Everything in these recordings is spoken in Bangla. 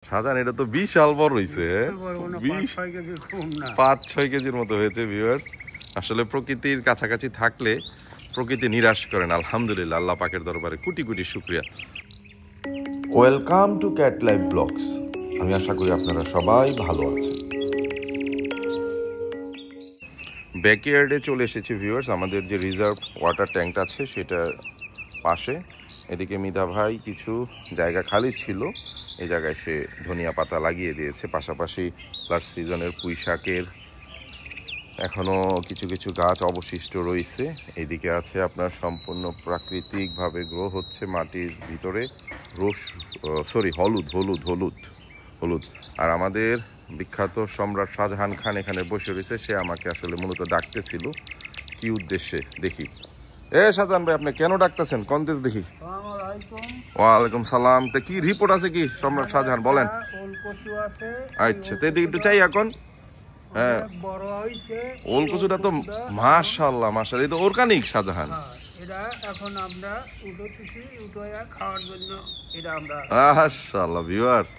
শাহজাহান, এটা তো বিশাল বড় হয়েছে। 5-6 কেজির মতো হয়েছে ভিউয়ার্স। আসলে প্রকৃতির কাছাকাছি থাকলে প্রকৃতি নিরাশ করেন। আলহামদুলিল্লাহ, আল্লাহ পাকের দরবারে কোটি কোটি শুকরিয়া। Welcome to cat life blogs. আমি আশা করি আপনারা সবাই ভালো আছেন। ব্যাকইয়ার্ডে চলে এসেছি ভিউয়ার্স। আমাদের যে রিজার্ভ ওয়াটার ট্যাঙ্কটা আছে সেটার পাশে। এদিকে মিধা ভাই কিছু জায়গা খালি ছিল, এই জায়গায় সে ধনিয়া পাতা লাগিয়ে দিয়েছে। পাশাপাশি লাস্ট সিজনের পুঁই শাকের এখনও কিছু কিছু গাছ অবশিষ্ট রয়েছে। এদিকে আছে আপনার সম্পূর্ণ প্রাকৃতিকভাবে গ্রো হচ্ছে মাটির ভিতরে হলুদ হলুদ হলুদ হলুদ। আর আমাদের বিখ্যাত সম্রাট শাহজাহান খান এখানে বসে রয়েছে। সে আমাকে আসলে মূলত ডাকতেছিল। কি উদ্দেশ্যে দেখি। শাহজাহান ভাই, আপনি কেন ডাকতেছেন কোন দেশ দেখি? ওয়ালাইকুম সালাম। তো কি রিপোর্ট আছে কি সম্রাট শাহজাহান, বলেন। আচ্ছা, তো এদিকে একটু চাই এখন। হ্যাঁ, ওল কচুটা তো মাশাআল্লাহ মাশাআল্লাহ, এই তো অর্গানিক শাহজাহান। এখন আমরা উঠতেছি, উঠোয়া খাওয়ার জন্য এটা আমরা মাশাআল্লাহ ভিউয়ার্স,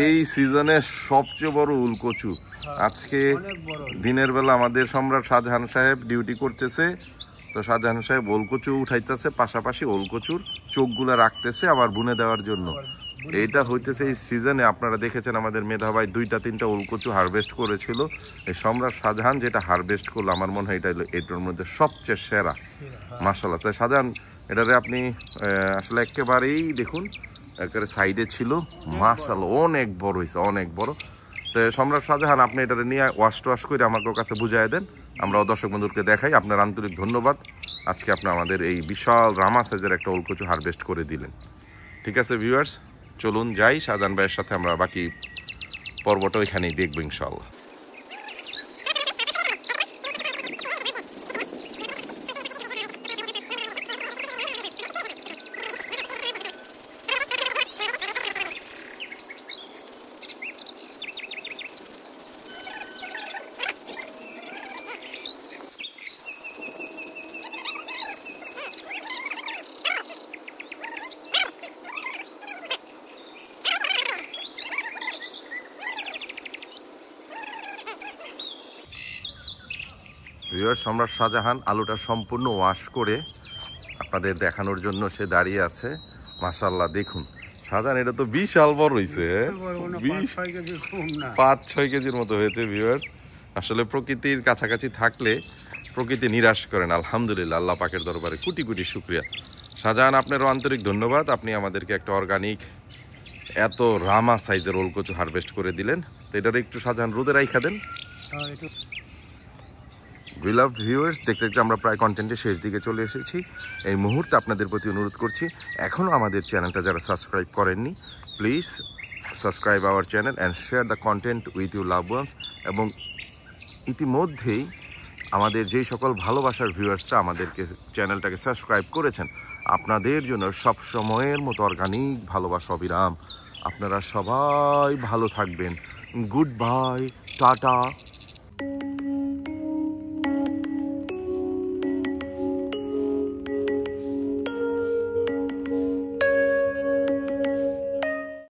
এই সিজনের সবচেয়ে বড় উল কচু। আজকে দিনের বেলা আমাদের সম্রাট শাহজাহান সাহেব ডিউটি করতেছে, তো শাহজাহান সাহেব ওল কচু উঠাইতেছে, পাশাপাশি ওল কচুর চোখগুলা রাখতেছে আবার বুনে দেওয়ার জন্য। এইটা হইতেছে এই সিজনে। আপনারা দেখেছেন আমাদের মেধা ভাই 2-3টা ওল কচু হারভেস্ট করেছিল। এই সম্রাট শাহজাহান যেটা হারভেস্ট করলো, আমার মনে হয় এটা এটার মধ্যে সবচেয়ে সেরা। মাশাআল্লাহ। তাই শাহজাহান, এটারে আপনি আসলে একেবারেই দেখুন, একেবারে সাইডে ছিল। মাশাআল্লাহ, অনেক বড় হয়েছে, অনেক বড়। তো সম্রাট শাহজাহান, আপনি এটারে নিয়ে ওয়াশ করে আমাকে কাছে বুঝাই দেন, আমরাও দর্শক বন্ধুকে দেখাই। আপনার আন্তরিক ধন্যবাদ। আজকে আপনি আমাদের এই বিশাল রামা সাইজের একটা ওল কচু হারভেস্ট করে দিলেন। ঠিক আছে ভিউয়ার্স, চলুন যাই শাহজাহান ভাইয়ের সাথে। আমরা বাকি পর্বটা ওইখানেই দেখবো ইনশাআল্লাহ। সম্রাট শাহজাহান আলুটা সম্পূর্ণ ওয়াশ করে আপনাদের দেখানোর জন্য সে দাঁড়িয়ে আছে। মাশাআল্লাহ, দেখুন শাহজাহান, এটা তো বিশাল বড় হয়েছে। 5-6 কেজির মতো হয়েছে ভিউয়ার্স। আসলে প্রকৃতির কাছাকাছি থাকলে প্রকৃতি নিরাশ করেন। আলহামদুলিল্লাহ, আল্লাহ পাকের দরবারে কোটি কোটি শুকরিয়া। শাহজাহান, আপনারও আন্তরিক ধন্যবাদ। আপনি আমাদেরকে একটা অর্গানিক এত রামা সাইজের ওল কচু হারভেস্ট করে দিলেন। তো এটার একটু শাহজাহান রোদে রাইখা দেন। বিলাভ ভিউয়ার্স, দেখতে দেখতে আমরা প্রায় কন্টেন্টের শেষ দিকে চলে এসেছি। এই মুহূর্তে আপনাদের প্রতি অনুরোধ করছি, এখনও আমাদের চ্যানেলটা যারা সাবস্ক্রাইব করেননি, please subscribe our channel and share the content with your loved ones. এবং ইতিমধ্যেই আমাদের যেই সকল ভালোবাসার ভিউয়ার্সরা আমাদেরকে চ্যানেলটাকে সাবস্ক্রাইব করেছেন, আপনাদের জন্য সব সময়ের মতো অর্গানিক ভালোবাসা অবিরাম। আপনারা সবাই ভালো থাকবেন। Good bye, tata.